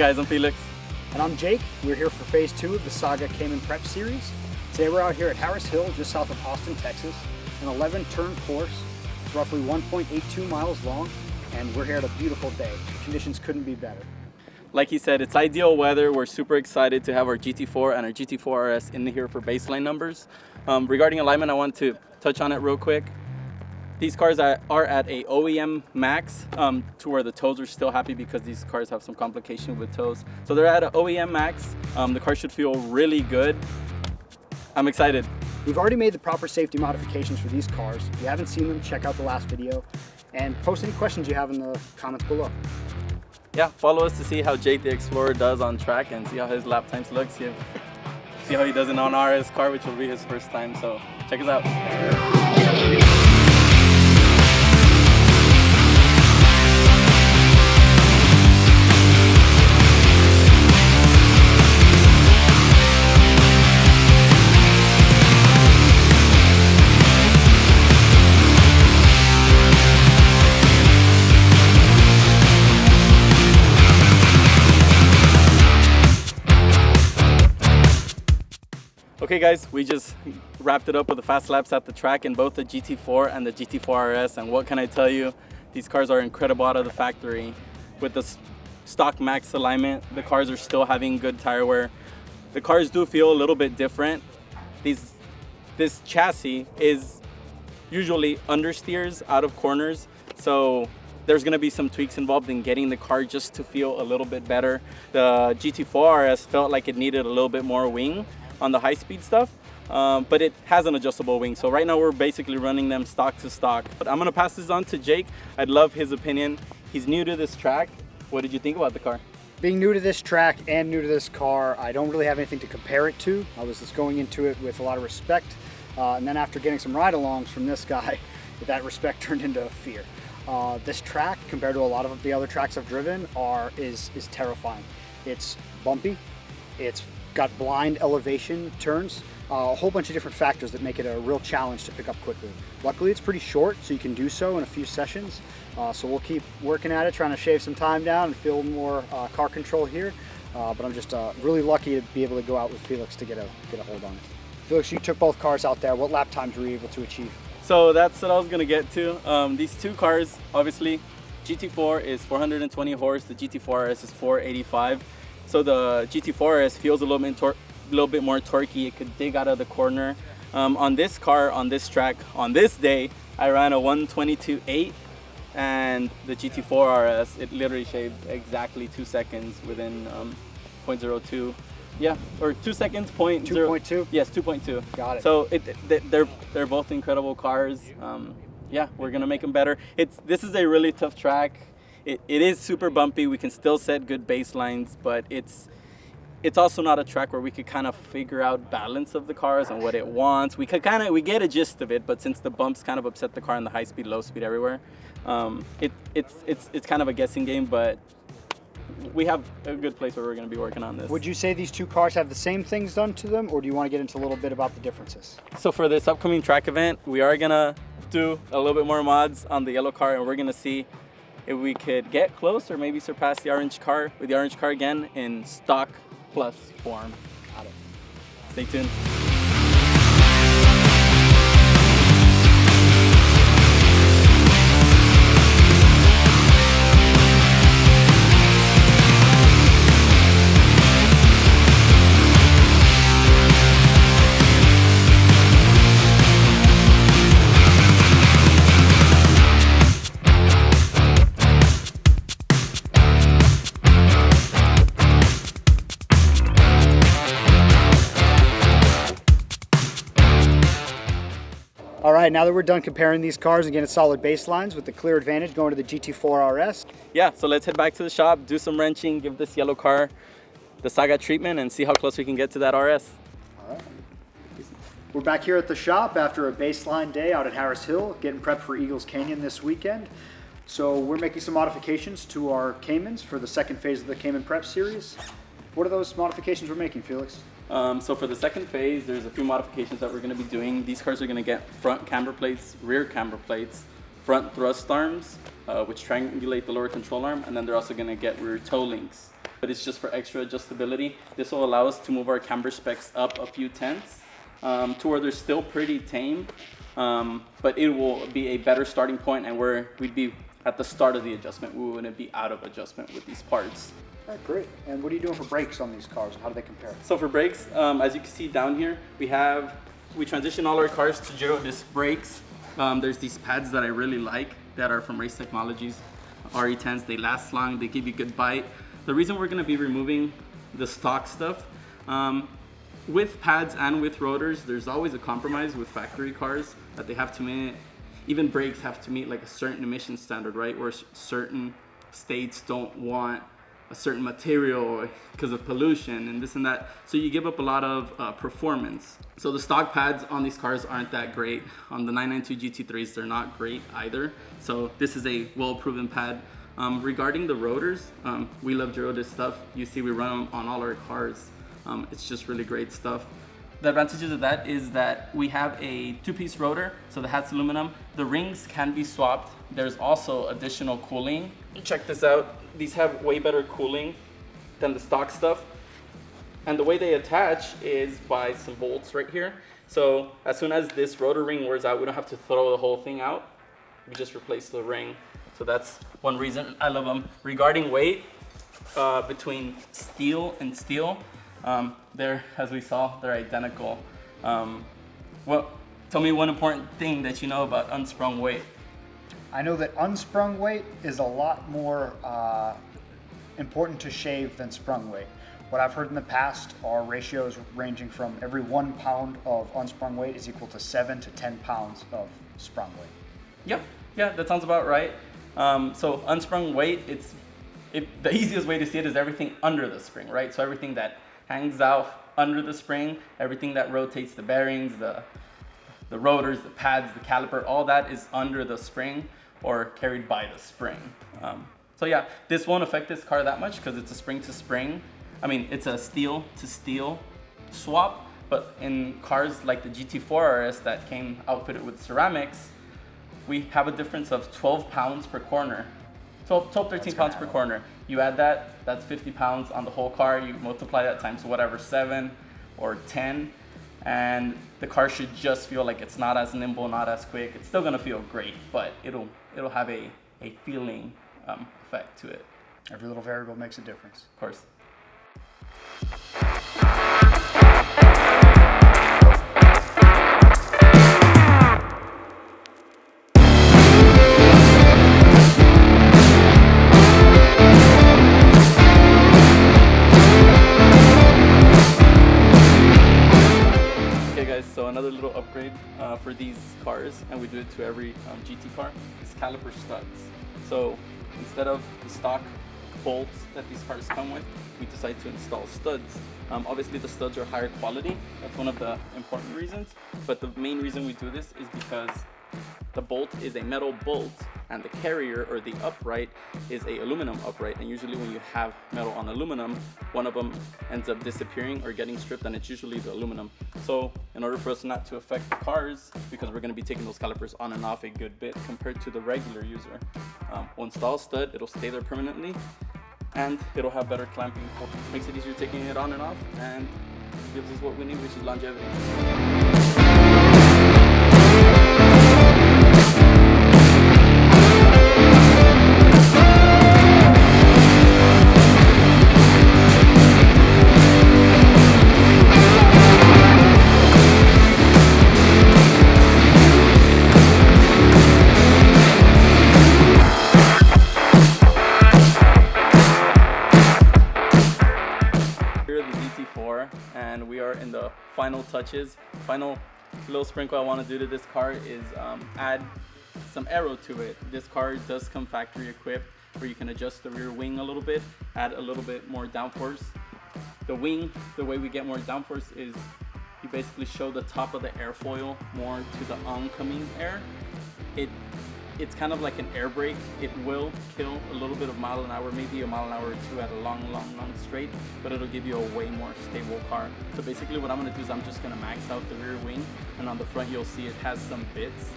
guys, I'm Felix. And I'm Jake. We're here for phase 2 of the SAGA Cayman Prep Series. Today we're out here at Harris Hill, just south of Austin, Texas. An 11-turn course. It's roughly 1.82 miles long, and we're here at a beautiful day. The conditions couldn't be better. Like he said, it's ideal weather. We're super excited to have our GT4 and our GT4RS in here for baseline numbers. Regarding alignment, I want to touch on it real quick. These cars are at a OEM max to where the toes are still happy because these cars have some complication with toes. So they're at an OEM max. The car should feel really good. I'm excited. We've already made the proper safety modifications for these cars. If you haven't seen them, check out the last video and post any questions you have in the comments below. Yeah, follow us to see how Jake the Explorer does on track and see how his lap times look. See how he does it on RS car, which will be his first time. So check us out. Okay guys, we just wrapped it up with the fast laps at the track in both the GT4 and the GT4RS, and what can I tell you? These cars are incredible out of the factory. With the stock max alignment, the cars are still having good tire wear. The cars do feel a little bit different. This chassis is usually understeers out of corners, so there's going to be some tweaks involved in getting the car just to feel a little bit better. The GT4RS felt like it needed a little bit more wing on the high-speed stuff, but it has an adjustable wing. So right now we're basically running them stock to stock. But I'm gonna pass this on to Jake. I'd love his opinion. He's new to this track. What did you think about the car? Being new to this track and new to this car, I don't really have anything to compare it to. I was just going into it with a lot of respect, and then after getting some ride-alongs from this guy, that respect turned into fear. This track, compared to a lot of the other tracks I've driven, is terrifying. It's bumpy. It's got blind elevation turns, a whole bunch of different factors that make it a real challenge to pick up quickly. Luckily it's pretty short, so you can do so in a few sessions. So we'll keep working at it, trying to shave some time down and feel more car control here. But I'm just really lucky to be able to go out with Felix to get a hold on it. Felix, you took both cars out there. What lap times were you able to achieve? So that's what I was gonna get to. These two cars, obviously, GT4 is 420 horse, the GT4RS is 485. So the GT4RS feels a little bit more torquey. It could dig out of the corner. On this car, on this track, on this day, I ran a 122.8, and the GT4RS, it literally shaved exactly 2 seconds within 0.02. Yeah, or 2 seconds, 2.2? Yes, 2.2. Got it. So they're both incredible cars. Yeah, we're gonna make them better. This is a really tough track. It is super bumpy. We can still set good baselines, but it's also not a track where we could kind of figure out balance of the cars and what it wants. We get a gist of it, but since the bumps kind of upset the car in the high speed, low speed everywhere, it's kind of a guessing game. But we have a good place where we're going to be working on this. Would you say these two cars have the same things done to them, or do you want to get into a little bit about the differences? So for this upcoming track event, we are gonna do a little bit more mods on the yellow car, and we're gonna see if we could get close or maybe surpass the orange car with the orange car again in stock plus form. Got it. Stay tuned. All right, now that we're done comparing these cars and getting solid baselines with the clear advantage going to the GT4RS. Yeah, so let's head back to the shop, do some wrenching, give this yellow car the SAGA treatment, and see how close we can get to that RS. All right. We're back here at the shop after a baseline day out at Harris Hill, getting prepped for Eagles Canyon this weekend. So we're making some modifications to our Caymans for the second phase of the Cayman Prep Series. What are those modifications we're making, Felix? So for the second phase, there's a few modifications that we're going to be doing. These cars are going to get front camber plates, rear camber plates, front thrust arms, which triangulate the lower control arm, and then they're also going to get rear toe links. but it's just for extra adjustability. This will allow us to move our camber specs up a few tenths to where they're still pretty tame, but it will be a better starting point, and where we'd be at the start of the adjustment, we wouldn't be out of adjustment with these parts. All right, great. And what are you doing for brakes on these cars? How do they compare? So for brakes, as you can see down here, we transition all our cars to 0 disc brakes. There's these pads that I really like that are from Race Technologies, RE10s. They last long, they give you good bite. The reason we're gonna be removing the stock stuff, with pads and with rotors, there's always a compromise with factory cars that they have to meet. Even brakes have to meet like a certain emission standard, right? Where certain states don't want a certain material because of pollution and this and that. So you give up a lot of performance. So the stock pads on these cars aren't that great. On the 992 GT3s, they're not great either. So this is a well-proven pad. Regarding the rotors, we love 0 disc stuff. You see we run them on all our cars. It's just really great stuff. The advantages of that is that we have a 2-piece rotor, so the hat's aluminum. The rings can be swapped. There's also additional cooling. Check this out. These have way better cooling than the stock stuff. And the way they attach is by some bolts right here. So as soon as this rotor ring wears out, we don't have to throw the whole thing out. We just replace the ring. So that's one reason I love them. Regarding weight, between steel and steel, as we saw, they're identical. Well, tell me one important thing that you know about unsprung weight. I know that unsprung weight is a lot more important to shave than sprung weight. What I've heard in the past are ratios ranging from every 1 pound of unsprung weight is equal to 7 to 10 pounds of sprung weight. Yep, yeah, that sounds about right. So unsprung weight, the easiest way to see it is everything under the spring, right? So everything that hangs out under the spring, everything that rotates the bearings, the rotors, the pads, the caliper, all that is under the spring or carried by the spring. So yeah, this won't affect this car that much because it's a spring to spring. I mean, it's a steel to steel swap, but in cars like the GT4RS that came outfitted with ceramics, we have a difference of 12 pounds per corner. 13 pounds per corner. You add that, that's 50 pounds on the whole car. You multiply that times whatever, 7 or 10, and the car should just feel like it's not as nimble, not as quick. It's still gonna feel great, but it'll have a feeling effect to it. Every little variable makes a difference. Of course. So another little upgrade for these cars, and we do it to every GT car, is caliper studs. So instead of the stock bolts that these cars come with, we decide to install studs. Obviously the studs are higher quality. That's one of the important reasons. But the main reason we do this is because the bolt is a metal bolt and the carrier or the upright is a aluminum upright. And usually when you have metal on aluminum, one of them ends up disappearing or getting stripped, and it's usually the aluminum. So in order for us not to affect the cars, because we're going to be taking those calipers on and off a good bit compared to the regular user, we'll install a stud, it'll stay there permanently, and it'll have better clamping. Makes it easier taking it on and off, and gives us what we need, which is longevity. And we are in the final touches. Final little sprinkle I want to do to this car is add some aero to it. This car does come factory equipped where you can adjust the rear wing a little bit, add a little bit more downforce. The wing, the way we get more downforce is you basically show the top of the airfoil more to the oncoming air. It's kind of like an air brake. It will kill a little bit of mile an hour, maybe a mile an hour or two at a long straight, but it'll give you a way more stable car. So basically what I'm gonna do is I'm just gonna max out the rear wing, and on the front you'll see it has some bits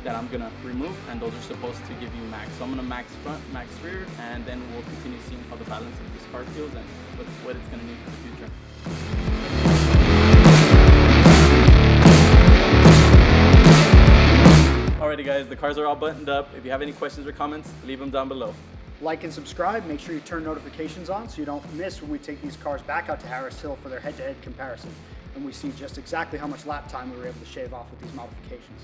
that I'm gonna remove, and those are supposed to give you max. So I'm gonna max front, max rear, and then we'll continue seeing how the balance of this car feels and what it's gonna need for the future. Alrighty guys, the cars are all buttoned up. If you have any questions or comments, leave them down below. Like and subscribe. Make sure you turn notifications on so you don't miss when we take these cars back out to Harris Hill for their head-to-head comparison. And we see just exactly how much lap time we were able to shave off with these modifications.